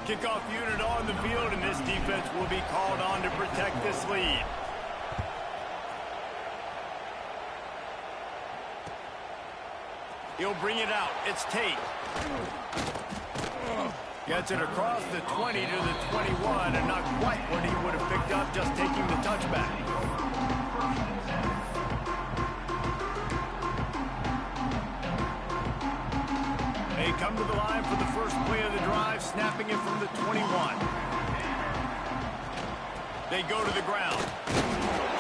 Kickoff unit on the field, and this defense will be called on to protect this lead. He'll bring it out. It's Tate. Gets it across the 20 to the 21, and not quite what he would have picked up just taking the touchback. They come to the line for the first play of the drive, snapping it from the 21. They go to the ground.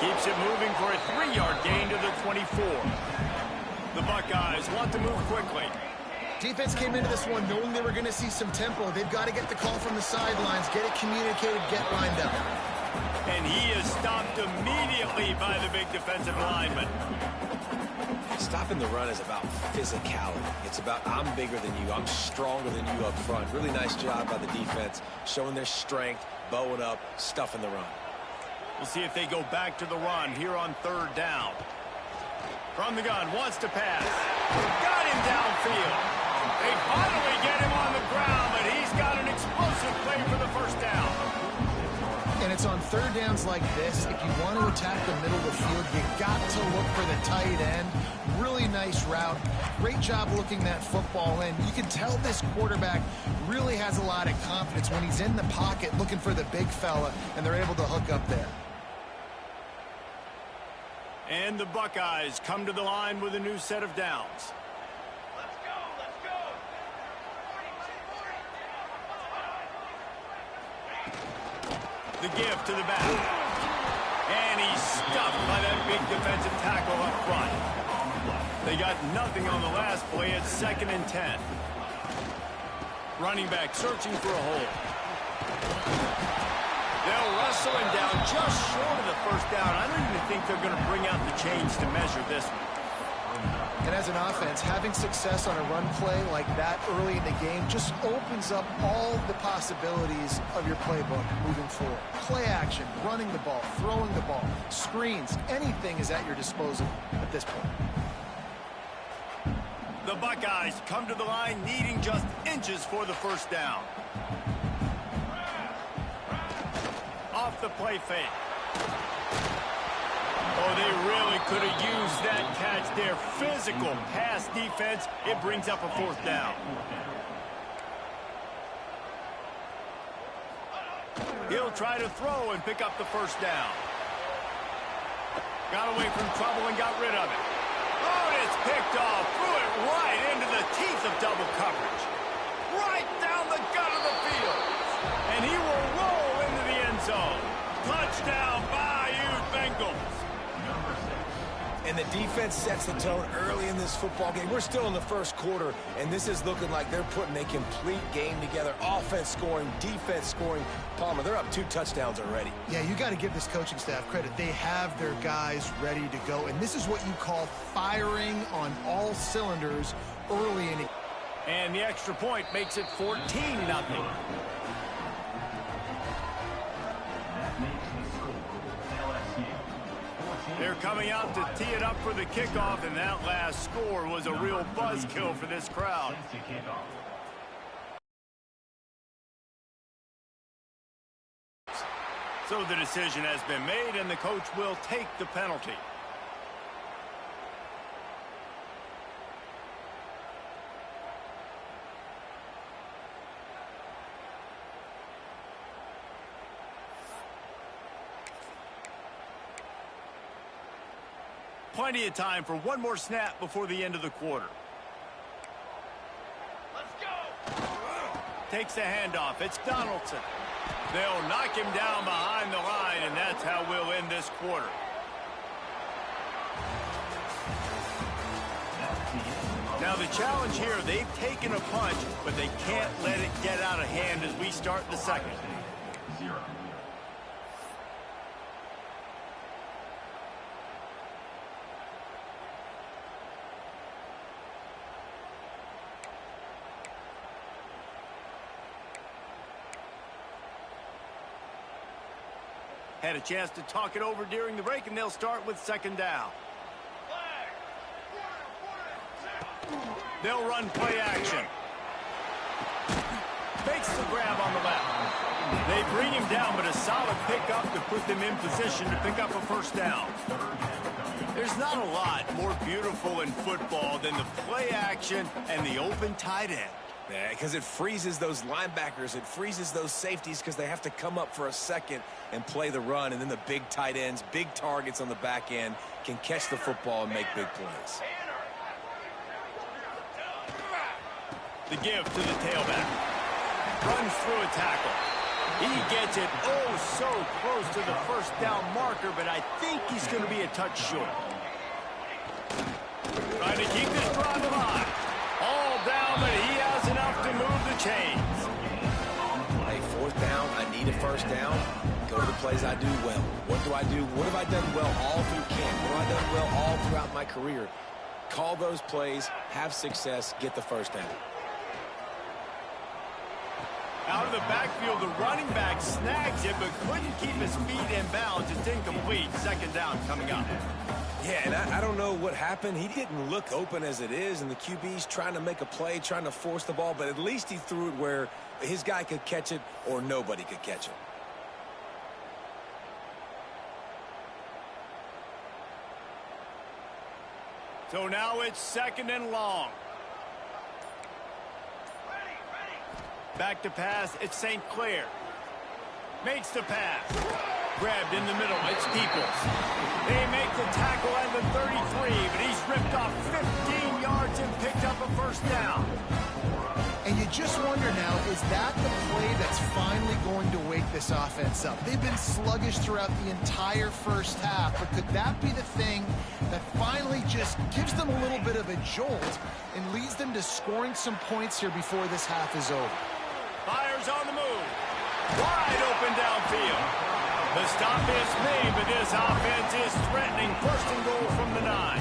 Keeps it moving for a 3-yard gain to the 24. The Buckeyes want to move quickly. Defense came into this one knowing they were going to see some tempo. They've got to get the call from the sidelines, get it communicated, get lined up. And he is stopped immediately by the big defensive lineman. Stopping the run is about physicality. It's about I'm bigger than you, I'm stronger than you up front. Really nice job by the defense, showing their strength, bowing up, stuffing the run. We'll see if they go back to the run here on 3rd down. From the gun, wants to pass. Got him downfield. They finally get him on the ground, but he's got an explosive play for the first down. And it's on 3rd downs like this. If you want to attack the middle of the field, you got to look for the tight end. Really nice route. Great job looking that football in. You can tell this quarterback really has a lot of confidence when he's in the pocket looking for the big fella, and they're able to hook up there. And the Buckeyes come to the line with a new set of downs. Let's go, let's go. The give to the back. And he's stuffed by that big defensive tackle up front. They got nothing on the last play. It's 2nd and 10. Running back searching for a hole. They'll wrestle him down just short of the first down. I don't even think they're going to bring out the chains to measure this one. And as an offense, having success on a run play like that early in the game just opens up all the possibilities of your playbook moving forward. Play action, running the ball, throwing the ball, screens, anything is at your disposal at this point. The Buckeyes come to the line needing just inches for the first down. Off the play fake. Oh, they really could have used that catch there. Physical pass defense. It brings up a 4th down. He'll try to throw and pick up the first down. Got away from trouble and got rid of it. Oh, and it's picked off. Threw it right into the teeth of double coverage. Right down the gut of the field. And he will roll into the end zone. Touchdown, Bayou Bengals. And the defense sets the tone early in this football game. We're still in the first quarter, and this is looking like they're putting a complete game together. Offense scoring, defense scoring. Palmer, they're up 2 touchdowns already. Yeah, you got to give this coaching staff credit. They have their guys ready to go, and this is what you call firing on all cylinders early in the game. And the extra point makes it 14-0. They're coming out to tee it up for the kickoff, and that last score was a real buzzkill for this crowd. So the decision has been made, and the coach will take the penalty. Plenty of time for one more snap before the end of the quarter. Let's go. Takes the handoff. It's Donaldson. They'll knock him down behind the line, and that's how we'll end this quarter. Now the challenge here, they've taken a punch, but they can't let it get out of hand as we start the second. Had a chance to talk it over during the break, and they'll start with 2nd down. They'll run play action. Makes the grab on the left. They bring him down, but a solid pickup to put them in position to pick up a first down. There's not a lot more beautiful in football than the play action and the open tight end. Yeah, because it freezes those linebackers. It freezes those safeties because they have to come up for a second and play the run. And then the big tight ends, big targets on the back end can catch the football and make big plays. The give to the tailback. Runs through a tackle. He gets it so close to the first down marker, but I think he's going to be a touch short. Trying to keep this drive alive. All down, but he has enough to move the chains. Hey, fourth down, I need a first down. Go to the plays I do well. What do I do? What have I done well all through camp? What have I done well all throughout my career? Call those plays, have success, get the first down. Out of the backfield, the running back snags it, but couldn't keep his feet in bounds. It's incomplete. Second down coming up. Yeah, and I don't know what happened. He didn't look open as it is, and the QB's trying to make a play, trying to force the ball, but at least he threw it where his guy could catch it or nobody could catch it. So now it's second and long. Back to pass, it's St. Clair. Makes the pass. Grabbed in the middle, it's Peoples. They make the tackle at the 33, but he's ripped off 15 yards and picked up a first down. And you just wonder now, is that the play that's finally going to wake this offense up? They've been sluggish throughout the entire first half, but could that be the thing that finally just gives them a little bit of a jolt and leads them to scoring some points here before this half is over? Fires on the move. Wide open downfield. The stop is made, but this offense is threatening. First and goal from the 9.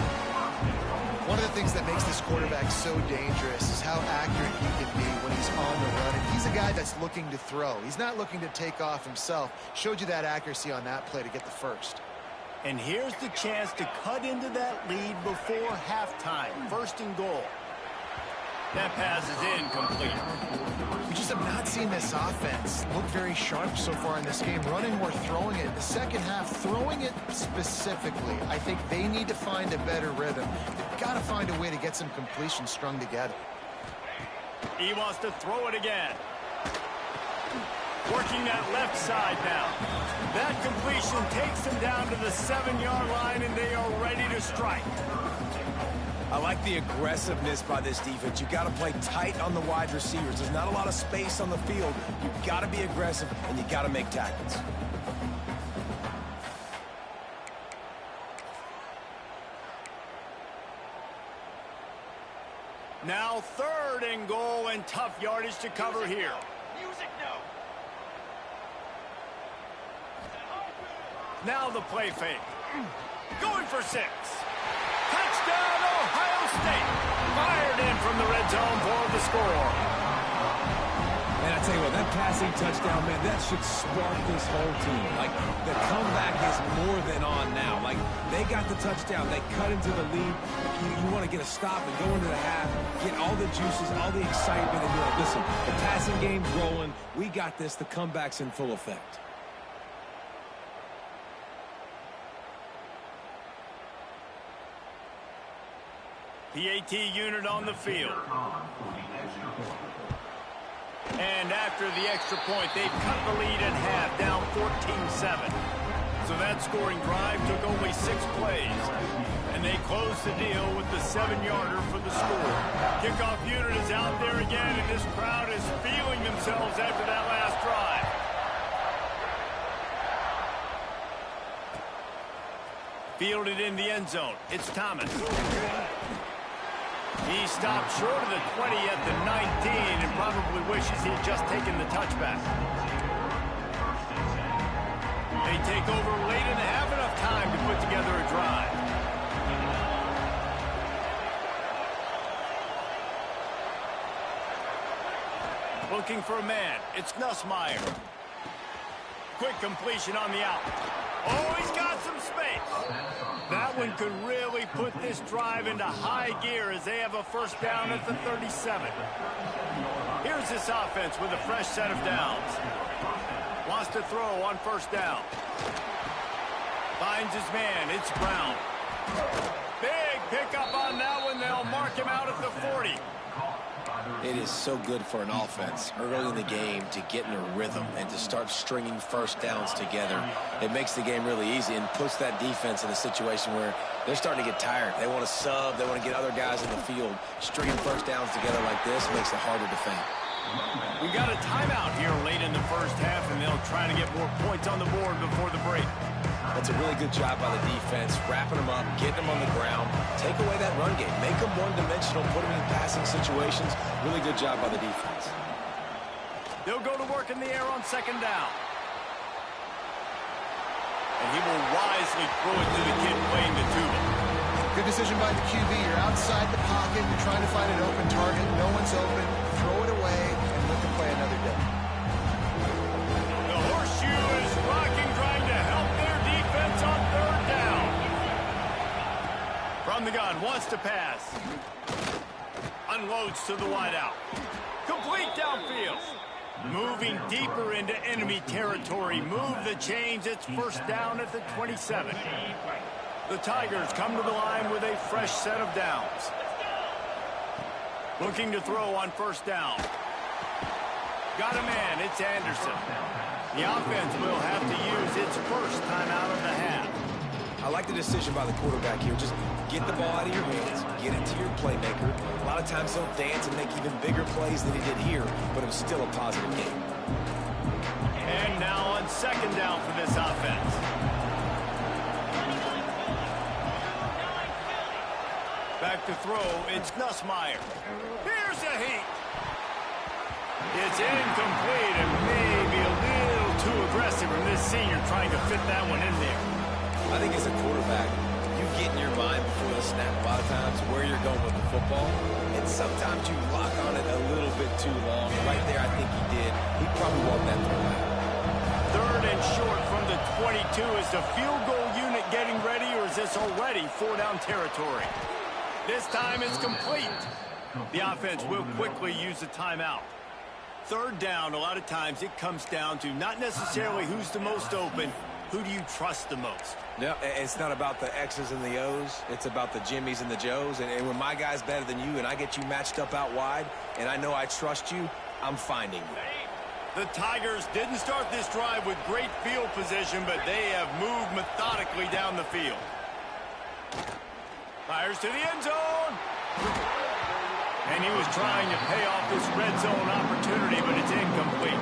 One of the things that makes this quarterback so dangerous is how accurate he can be when he's on the run. And he's a guy that's looking to throw. He's not looking to take off himself. Showed you that accuracy on that play to get the first. And here's the chance to cut into that lead before halftime. First and goal. That pass is incomplete. We just have not seen this offense look very sharp so far in this game. Running or throwing it. The second half, throwing it specifically. I think they need to find a better rhythm. They've got to find a way to get some completions strung together. He wants to throw it again. Working that left side now. That completion takes them down to the 7-yard line, and they are ready to strike. I like the aggressiveness by this defense. You've got to play tight on the wide receivers. There's not a lot of space on the field. You've got to be aggressive, and you've got to make tackles. Now third and goal, and tough yardage to cover here. Music no. Now the play fake. Going for 6. Touchdown, Ohio State. Fired in from the red zone for the score. And I tell you what, that passing touchdown, man, that should spark this whole team. Like, the comeback is more than on now. Like, they got the touchdown. They cut into the lead. You want to get a stop and go into the half, get all the juices, all the excitement, and you're like, listen, the passing game's rolling. We got this. The comeback's in full effect. PAT unit on the field. And after the extra point, they've cut the lead in half, down 14-7. So that scoring drive took only 6 plays. And they closed the deal with the 7-yarder for the score. Kickoff unit is out there again, and this crowd is feeling themselves after that last drive. Fielded in the end zone. It's Thomas. He stopped short of the 20 at the 19 and probably wishes he had just taken the touchback. They take over late and have enough time to put together a drive. Looking for a man. It's Nussmeier. Quick completion on the out. Oh, he's got some space. That one could really put this drive into high gear as they have a first down at the 37. Here's this offense with a fresh set of downs. Wants to throw on first down. Finds his man. It's Brown. Big pickup on that one. They'll mark him out at the 40. It is so good for an offense early in the game to get in a rhythm and to start stringing first downs together. It makes the game really easy and puts that defense in a situation where they're starting to get tired. They want to sub. They want to get other guys in the field. Stringing first downs together like this makes it harder to defend. We've got a timeout here late in the first half, and they'll try to get more points on the board before the break. That's a really good job by the defense, wrapping them up, getting them on the ground. Take away that run game. Make them one-dimensional, put them in passing situations. Really good job by the defense. They'll go to work in the air on second down. And he will wisely throw it to the kid playing the tuba. Good decision by the QB. You're outside the pocket. You're trying to find an open target. No one's open. Throw it away and look to play another down. The horseshoe is rocking, trying to help their defense on third down. From the gun, wants to pass. Unloads to the wideout. Complete downfield. Moving deeper into enemy territory. Move the chains. It's first down at the 27. The Tigers come to the line with a fresh set of downs. Looking to throw on first down. Got a man. It's Anderson. The offense will have to use its first timeout of the half. I like the decision by the quarterback here. Just get the ball out of your hands. Get it to your playmaker. A lot of times he'll dance and make even bigger plays than he did here, but it was still a positive game. And now on second down for this offense. Back to throw, it's Nussmeier. Here's a heat. It's incomplete and maybe a little too aggressive from this senior trying to fit that one in there. I think as a quarterback, you get in your mind before the snap a lot of times where you're going with the football, and sometimes you lock on it a little bit too long. Right there, I think he did. He probably walked that throw out. Third and short from the 22. Is the field goal unit getting ready, or is this already four-down territory? This time it's complete. The offense will quickly use the timeout. Third down, a lot of times it comes down to not necessarily who's the most open, who do you trust the most? No, it's not about the X's and the O's. It's about the Jimmys and the Joes. And when my guy's better than you and I get you matched up out wide and I know I trust you, I'm finding you. The Tigers didn't start this drive with great field position, but they have moved methodically down the field. Fires to the end zone. And he was trying to pay off this red zone opportunity, but it's incomplete.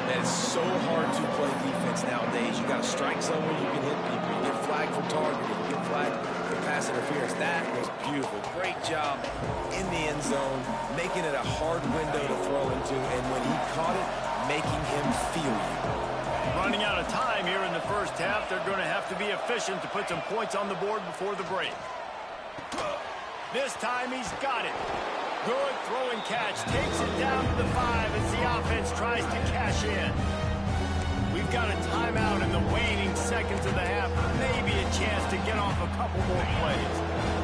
And it's so hard to play defense nowadays. You got to strike somewhere, you can hit people. You get flagged for targeting, you get flagged for pass interference. That was beautiful. Great job in the end zone, making it a hard window to throw into, and when he caught it, making him feel you. Running out of time here in the first half. They're going to have to be efficient to put some points on the board before the break. This time he's got it. Good throwing catch. Takes it down to the 5 as the offense tries to cash in. We've got a timeout in the waning seconds of the half. Maybe a chance to get off a couple more plays.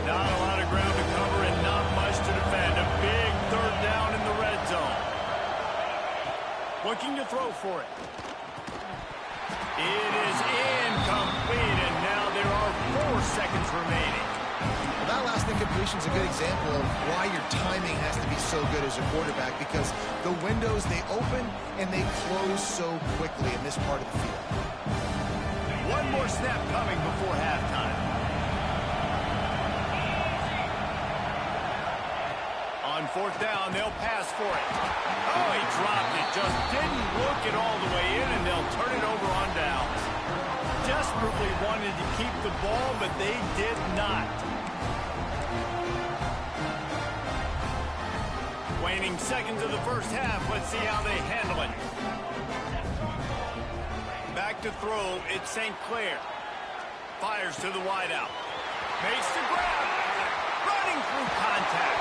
Not a lot of ground to cover and not much to defend. A big third down in the red zone. Looking to throw for it. It is incomplete, and now there are 4 seconds remaining. Well, that last incompletion is a good example of why your timing has to be so good as a quarterback, because the windows, they open and they close so quickly in this part of the field. One more snap coming before halftime. On fourth down, they'll pass for it. Oh, he dropped it. Just didn't look it all the way in, and they'll turn it over on downs. Desperately wanted to keep the ball, but they did not. Waning seconds of the first half. Let's see how they handle it. Back to throw. It's St. Clair. Fires to the wideout. Makes the grab. Running through contact.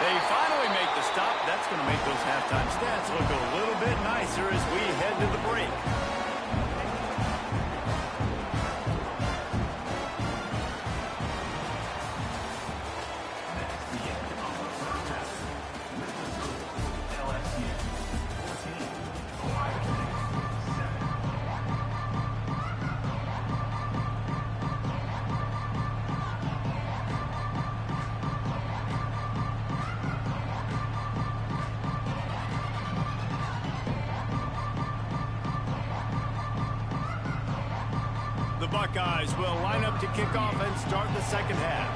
They finally make the stop. That's going to make those halftime stats look a little bit nicer as we head to the break. Buckeyes will line up to kick off and start the second half.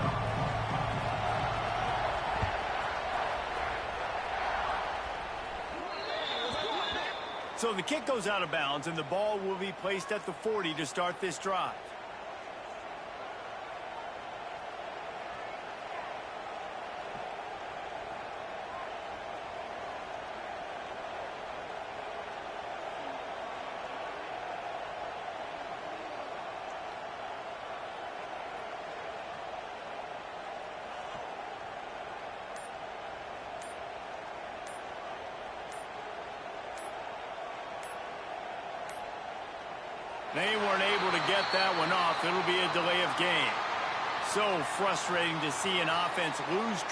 So the kick goes out of bounds, and the ball will be placed at the 40 to start this drive. They weren't able to get that one off. It'll be a delay of game. So frustrating to see an offense lose.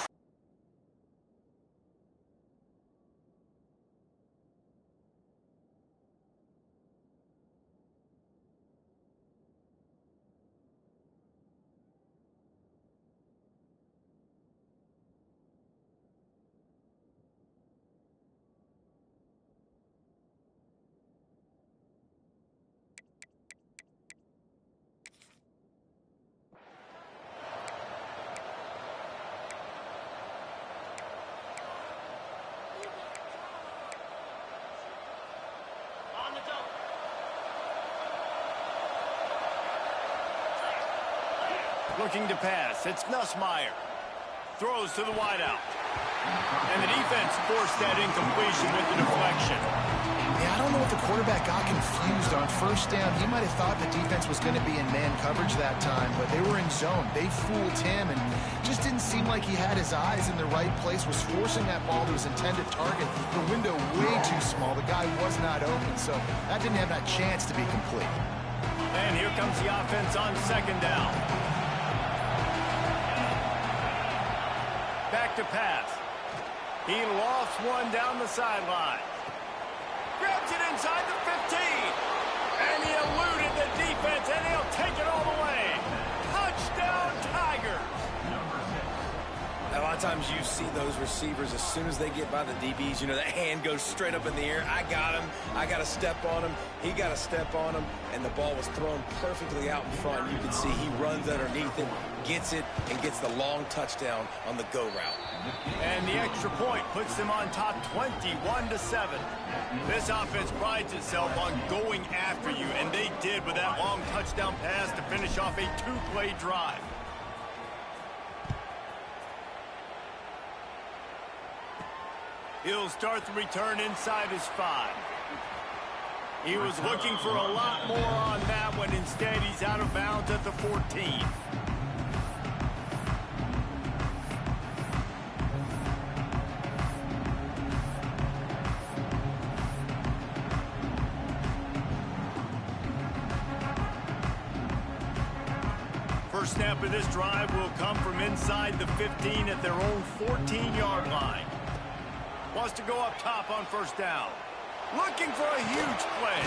Looking to pass. It's Nussmeier. Throws to the wideout. And the defense forced that incompletion with the deflection. Yeah, I don't know if the quarterback got confused on first down. He might have thought the defense was going to be in man coverage that time, but they were in zone. They fooled him and just didn't seem like he had his eyes in the right place, was forcing that ball to his intended target. The window way too small. The guy was not open, so that didn't have that chance to be complete. And here comes the offense on second down. Back to pass. He lofts one down the sideline. Grabs it inside the 15. And he eluded the defense, and he'll take it all the way. Touchdown, Tigers. A lot of times you see those receivers, as soon as they get by the DBs, you know, that hand goes straight up in the air. I got him. I got to step on him. He got to step on him. And the ball was thrown perfectly out in front. You can see he runs underneath it, gets it, and gets the long touchdown on the go route. And the extra point puts them on top 21-7. This offense prides itself on going after you, and they did with that long touchdown pass to finish off a two-play drive. He'll start the return inside his 5. He was looking for a lot more on that one. Instead, he's out of bounds at the 14. First snap of this drive will come from inside the 15 at their own 14-yard line. Wants to go up top on first down. Looking for a huge play.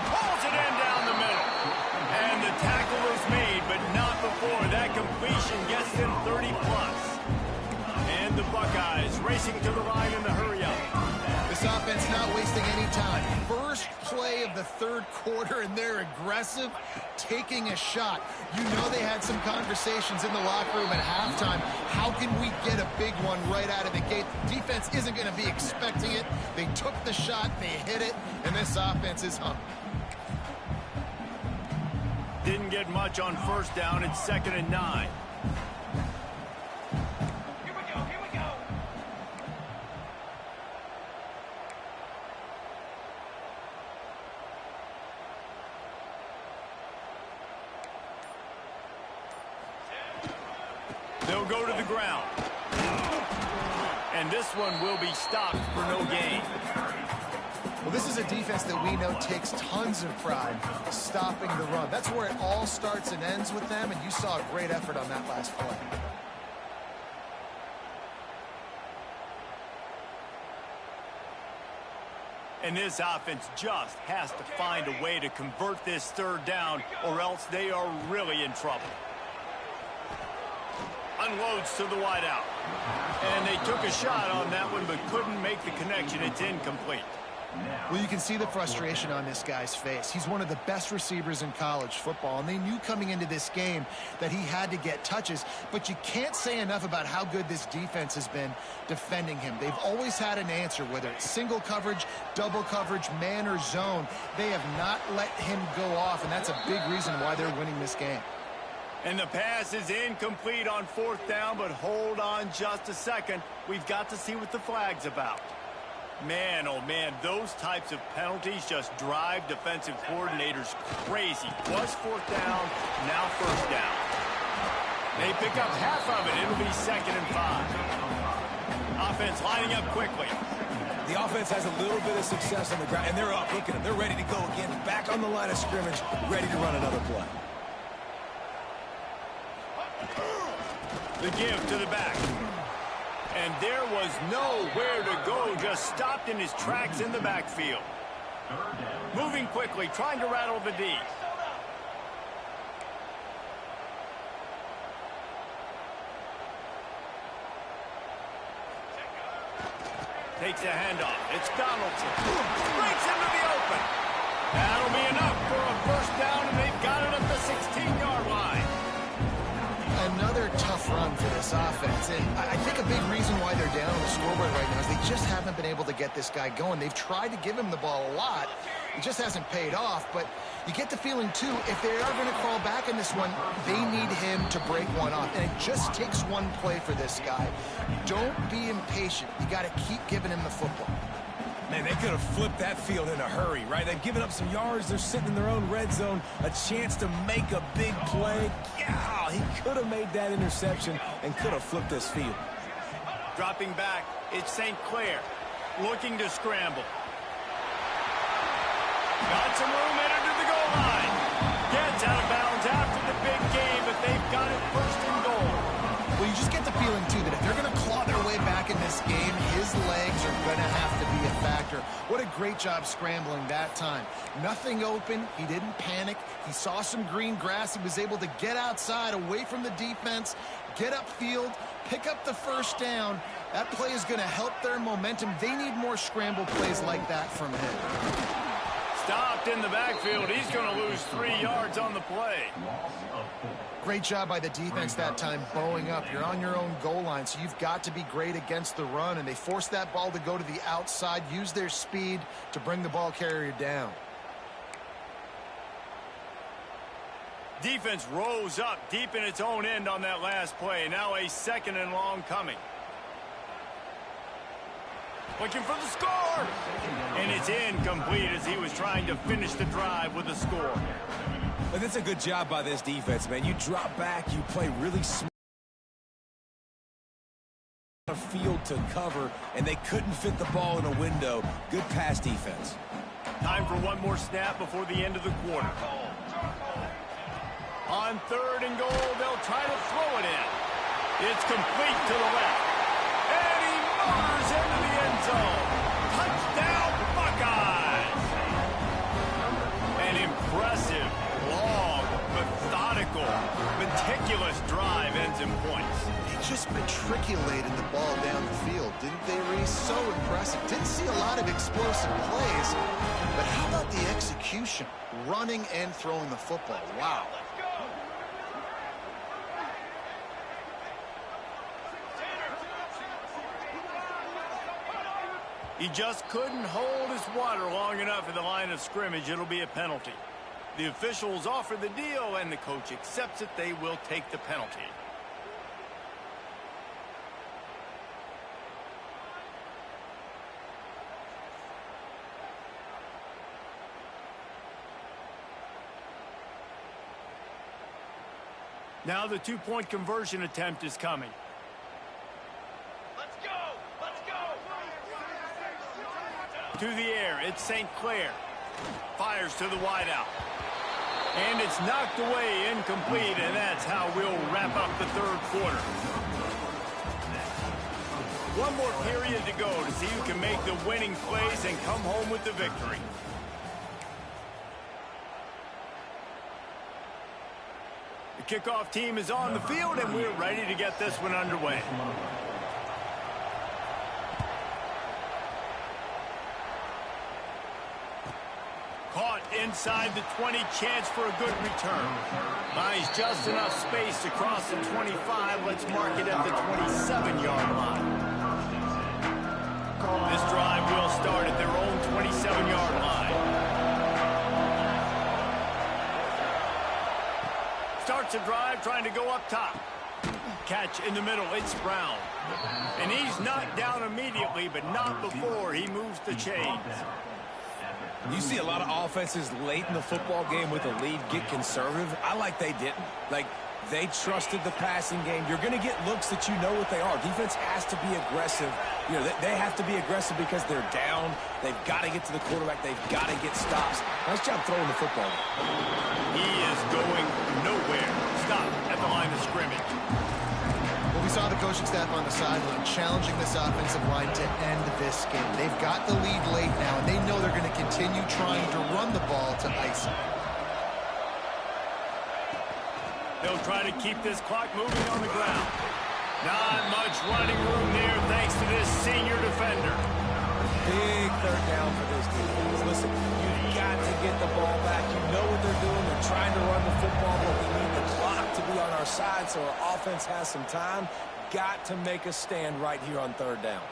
Pulls it in down the middle. And the tackle is made, but not before that completion gets them 30+. And the Buckeyes racing to the line in the hurry-up. This offense not wasting any time. First play of the third quarter, and they're aggressive, taking a shot. You know they had some conversations in the locker room at halftime. How can we get a big one right out of the gate? The defense isn't going to be expecting it. They took the shot, they hit it, and this offense is hungry. Didn't get much on first down. It's 2nd and 9. They'll go to the ground. And this one will be stopped for no gain. Well, this is a defense that we know takes tons of pride stopping the run. That's where it all starts and ends with them, and you saw a great effort on that last play. And this offense just has to find a way to convert this third down, or else they are really in trouble. Unloads to the wideout. And they took a shot on that one, but couldn't make the connection. It's incomplete. Well, you can see the frustration on this guy's face. He's one of the best receivers in college football, and they knew coming into this game that he had to get touches, but you can't say enough about how good this defense has been defending him. They've always had an answer, whether it's single coverage, double coverage, man, or zone. They have not let him go off, and that's a big reason why they're winning this game. And the pass is incomplete on 4th down, but hold on just a second. We've got to see what the flag's about. Man, oh man, those types of penalties just drive defensive coordinators crazy. Was 4th down, now 1st down. They pick up half of it. It'll be 2nd and 5. Offense lining up quickly. The offense has a little bit of success on the ground, and they're up. Look at them. They're ready to go again. Back on the line of scrimmage, ready to run another play. The give to the back. And there was nowhere to go, just stopped in his tracks in the backfield. Moving quickly, trying to rattle the D. Takes a handoff. It's Donaldson. Breaks into the open. That'll be enough for a 1st down, and they've got it at the 16-yard line. Another tough run for this offense, and I think a big reason why they're down on the scoreboard right now is they just haven't been able to get this guy going. They've tried to give him the ball a lot. It just hasn't paid off, but you get the feeling, too, if they are going to crawl back in this one, they need him to break one off, and it just takes one play for this guy. Don't be impatient. You got to keep giving him the football. Man, they could have flipped that field in a hurry, right? They've given up some yards. They're sitting in their own red zone. A chance to make a big play. Yeah, he could have made that interception and could have flipped this field. Dropping back, it's St. Clair looking to scramble. Got some room headed to the goal line. Gets out of bounds after the big game, but they've got it 1st and goal. Well, you just get the feeling, too, that if they're going to claw their way back in this game, his legs are going to have to be a factor. What a great job scrambling that time. Nothing open. He didn't panic. He saw some green grass. He was able to get outside, away from the defense, get upfield, pick up the 1st down. That play is going to help their momentum. They need more scramble plays like that from him. Stopped in the backfield. He's going to lose 3 yards on the play. Great job by the defense that time, bowing up. You're on your own goal line, so you've got to be great against the run, and they forced that ball to go to the outside, use their speed to bring the ball carrier down. Defense rose up deep in its own end on that last play. Now a 2nd and long coming. Looking for the score. And it's incomplete as he was trying to finish the drive with a score. But that's a good job by this defense, man. You drop back, you play really smart field to cover, and they couldn't fit the ball in a window. Good pass defense. Time for one more snap before the end of the quarter. On 3rd and goal, they'll try to throw it in. It's complete to the left. And he motors into the end zone. Touchdown, Buckeyes! An impressive, long, methodical, meticulous drive ends in points. They just matriculated the ball down the field, didn't they, Reese? So impressive. Didn't see a lot of explosive plays, but how about the execution? Running and throwing the football. Wow. He just couldn't hold his water long enough at the line of scrimmage. It'll be a penalty. The officials offer the deal, and the coach accepts it. They will take the penalty. Now the two-point conversion attempt is coming. To the air, it's St. Clair. Fires to the wideout. And it's knocked away, incomplete, and that's how we'll wrap up the 3rd quarter. One more period to go to see who can make the winning plays and come home with the victory. The kickoff team is on the field, and we're ready to get this one underway. Caught inside the 20, chance for a good return. Buys just enough space to cross the 25. Let's mark it at the 27-yard line. This drive will start at their own 27-yard line. Starts a drive trying to go up top. Catch in the middle, it's Brown. And he's knocked down immediately, but not before he moves the chains. You see a lot of offenses late in the football game with a lead get conservative. I like they didn't. Like, they trusted the passing game. You're going to get looks that you know what they are. Defense has to be aggressive. You know, they have to be aggressive because they're down. They've got to get to the quarterback. They've got to get stops. Nice job throwing the football. He is going nowhere. Stop at the line of scrimmage. Well, we saw the coaching staff on the sideline challenging this offensive line to end this game. They've got the lead late now, and they know they're going to continue trying to run the ball to ice it. They'll try to keep this clock moving on the ground. Not much running room there thanks to this senior defender. Big third down for this defense. Listen, you've got to get the ball back. You know what they're doing. They're trying to run the football, but we need the clock to be on our side so our offense has some time. Got to make a stand right here on third down.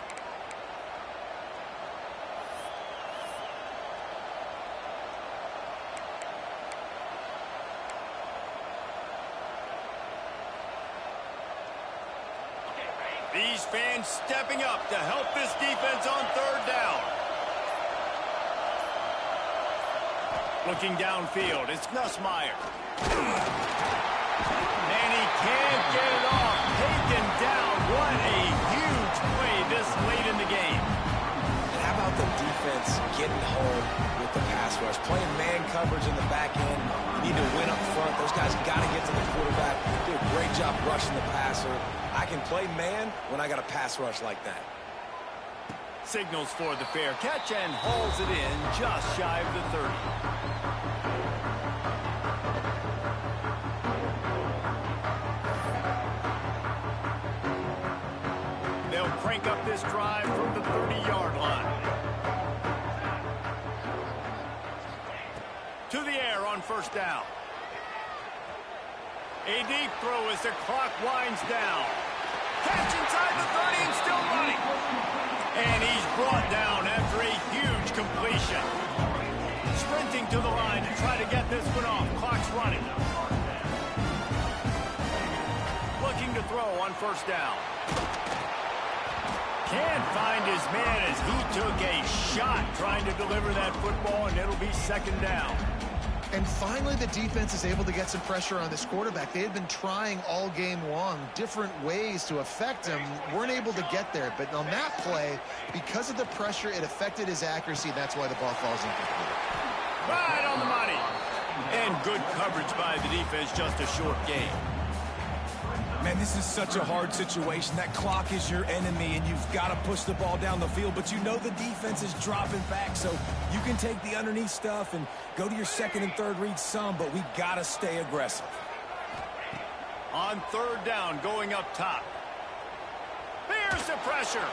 These fans stepping up to help this defense on third down. Looking downfield, it's Nussmeier. And he can't get it off. Taken down. What a huge play this late in the game. And how about the defense getting home with the pass rush? Playing man coverage in the back end. You need to win up front. Those guys got to get to the quarterback. Do a great job rushing the passer. I can play man when I got a pass rush like that. Signals for the fair catch and hauls it in just shy of the 30. They'll crank up this drive from the 30-yard line. To the air on first down. A deep throw as the clock winds down. Catch inside the 30 and still running. And he's brought down after a huge completion. Sprinting to the line to try to get this one off. Clock's running. Looking to throw on first down. Can't find his man as he took a shot trying to deliver that football, and it'll be second down. And finally, the defense is able to get some pressure on this quarterback. They had been trying all game long different ways to affect him. Weren't able to get there. But on that play, because of the pressure, it affected his accuracy. That's why the ball falls incomplete. Right on the money. And good coverage by the defense, just a short game. Man, this is such a hard situation. That clock is your enemy, and you've got to push the ball down the field. But you know the defense is dropping back, so you can take the underneath stuff and go to your second and third read some, but we got to stay aggressive. On third down, going up top. There's the pressure.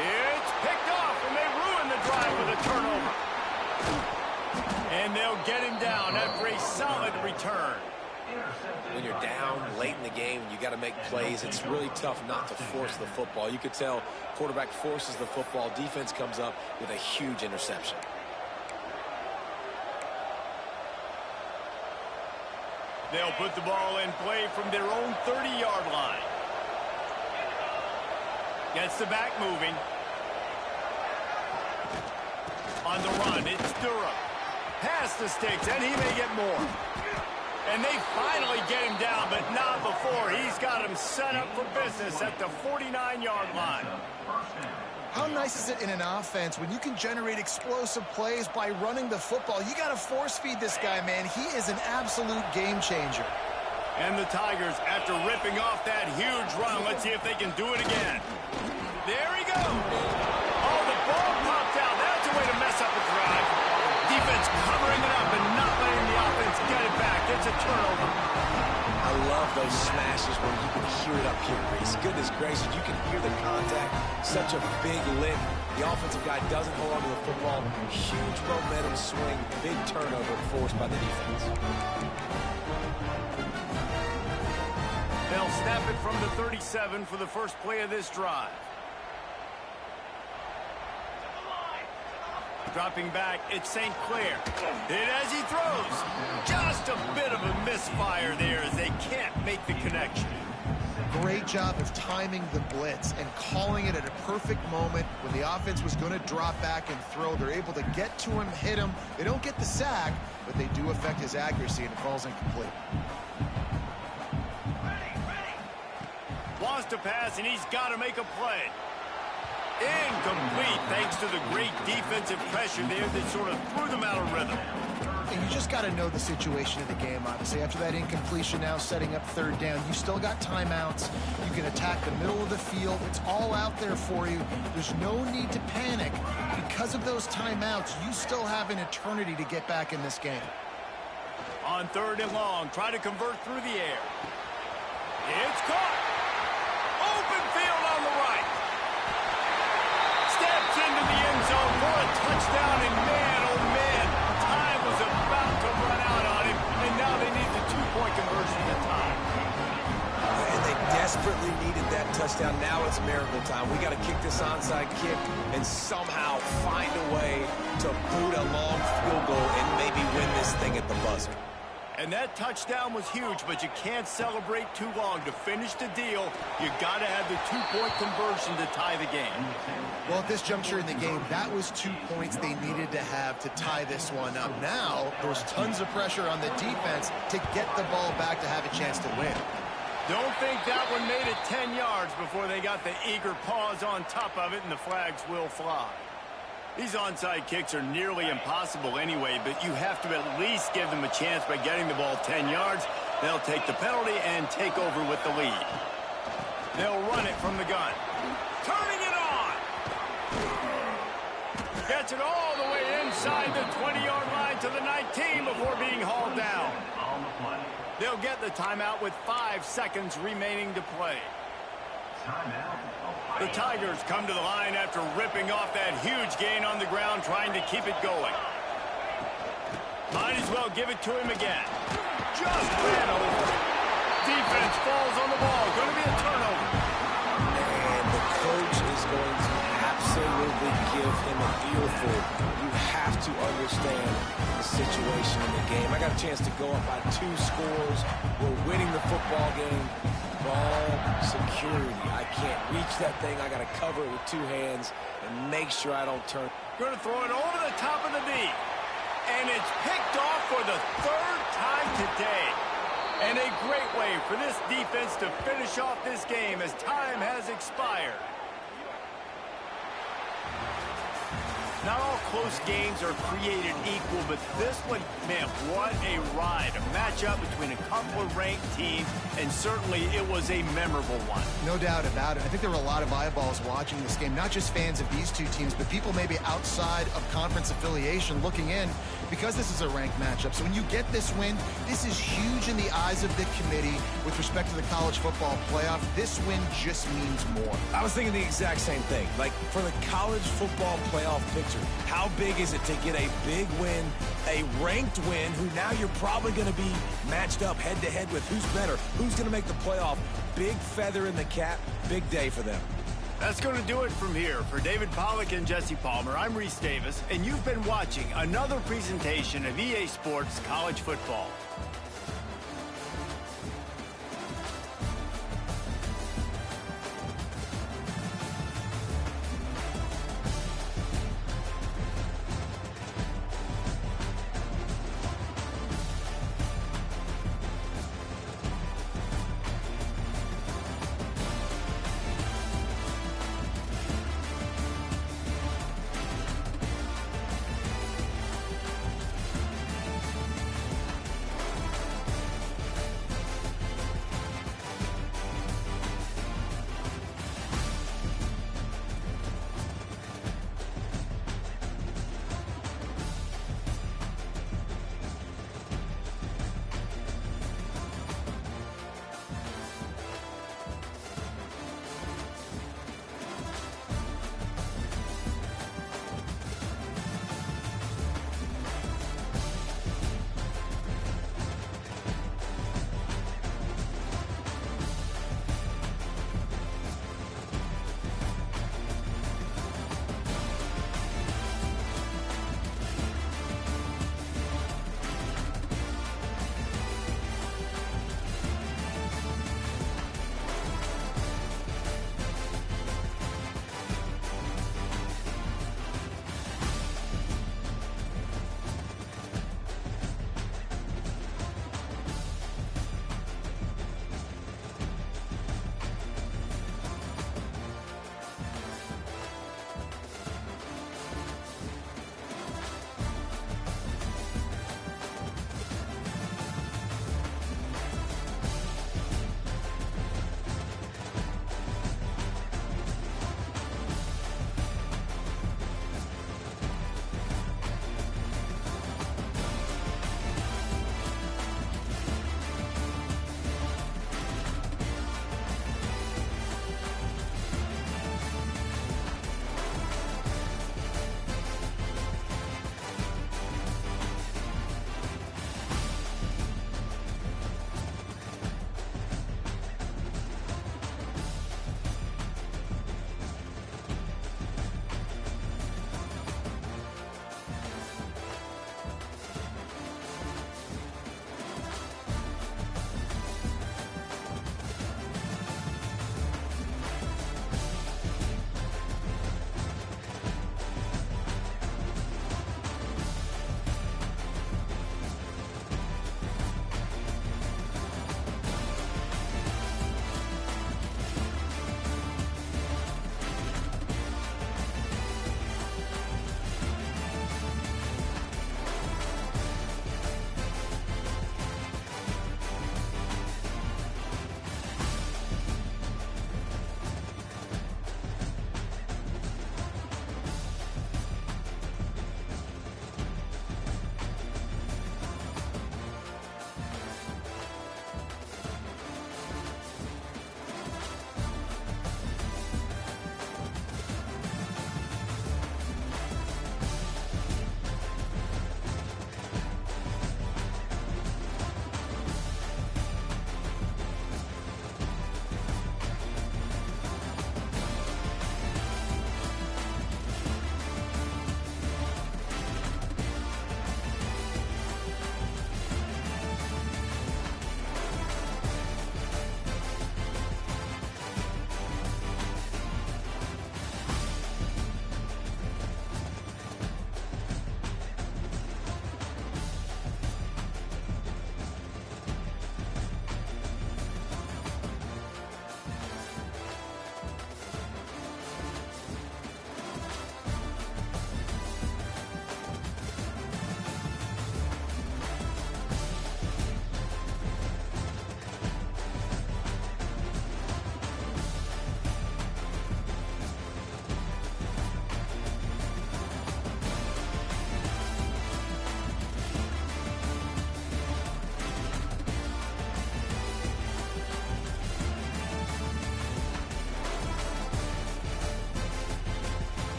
It's picked off, and they ruin the drive with a turnover. And they'll get him down after a solid return. When you're down late in the game and you got to make plays, it's really tough not to force the football. You could tell quarterback forces the football. Defense comes up with a huge interception. They'll put the ball in play from their own 30-yard line. Gets the back moving. On the run, it's Durham. Past the sticks, and he may get more. And they finally get him down, but not before. He's got him set up for business at the 49-yard line. How nice is it in an offense when you can generate explosive plays by running the football? You got to force feed this guy, man. He is an absolute game changer. And the Tigers, after ripping off that huge run, let's see if they can do it again. There he goes. Oh, the ball popped out. That's a way to mess up a drive. Defense covering it up and not letting the offense get it back. It's a turnover. I love those smashes where you can hear it up here, Reese. Goodness gracious, you can hear the contact. Such a big lift. The offensive guy doesn't hold on to the football. Huge momentum swing. Big turnover forced by the defense. They'll snap it from the 37 for the first play of this drive. Dropping back, it's St. Clair. And as he throws, just a bit of a misfire there as they can't make the connection. Great job of timing the blitz and calling it at a perfect moment when the offense was going to drop back and throw. They're able to get to him, hit him. They don't get the sack, but they do affect his accuracy, and it falls incomplete. Wants to pass, and he's got to make a play. Incomplete, thanks to the great defensive pressure there that sort of threw them out of rhythm. And you just got to know the situation of the game, obviously. After that incompletion, now setting up third down, you still got timeouts. You can attack the middle of the field. It's all out there for you. There's no need to panic. Because of those timeouts, you still have an eternity to get back in this game. On third and long, try to convert through the air. It's caught. Open field on the right. Steps into the end zone for a touchdown, and man, oh man, time was about to run out on him, and now they need the two-point conversion to tie. And they desperately needed that touchdown. Now it's miracle time. We got to kick this onside kick and somehow find a way to boot a long field goal and maybe win this thing at the buzzer. And that touchdown was huge, but you can't celebrate too long. To finish the deal, you got to have the two-point conversion to tie the game. Well, at this juncture in the game, that was 2 points they needed to have to tie this one up. Now, there's tons of pressure on the defense to get the ball back to have a chance to win. Don't think that one made it 10 yards before they got the eager paws on top of it, and the flags will fly. These onside kicks are nearly impossible anyway, but you have to at least give them a chance by getting the ball 10 yards. They'll take the penalty and take over with the lead. They'll run it from the gun. Turning it on! Gets it all the way inside the 20-yard line to the 19 before being hauled down. They'll get the timeout with 5 seconds remaining to play. The Tigers come to the line after ripping off that huge gain on the ground, trying to keep it going. Might as well give it to him again. Just ran over. Defense falls on the ball. Going to be a turnover. And the coach is going to absolutely give him an earful. You have to understand the situation in the game. I got a chance to go up by 2 scores. We're winning the football game. Ball security. I can't reach that thing. I got to cover it with 2 hands and make sure I don't turn. Going to throw it over the top of the knee. And it's picked off for the 3rd time today. And a great way for this defense to finish off this game as time has expired. Not all close games are created equal, but this one, man, what a ride. A matchup between a couple of ranked teams, and certainly it was a memorable one. No doubt about it. I think there were a lot of eyeballs watching this game, not just fans of these 2 teams, but people maybe outside of conference affiliation looking in, because this is a ranked matchup. So when you get this win, this is huge in the eyes of the committee with respect to the college football playoff. This win just means more. I was thinking the exact same thing. Like, for the college football playoff picture, how big is it to get a big win, a ranked win, who now you're probably going to be matched up head-to-head with who's better, who's going to make the playoff. Big feather in the cap, big day for them. That's going to do it from here. For David Pollack and Jesse Palmer, I'm Reese Davis, and you've been watching another presentation of EA Sports College Football.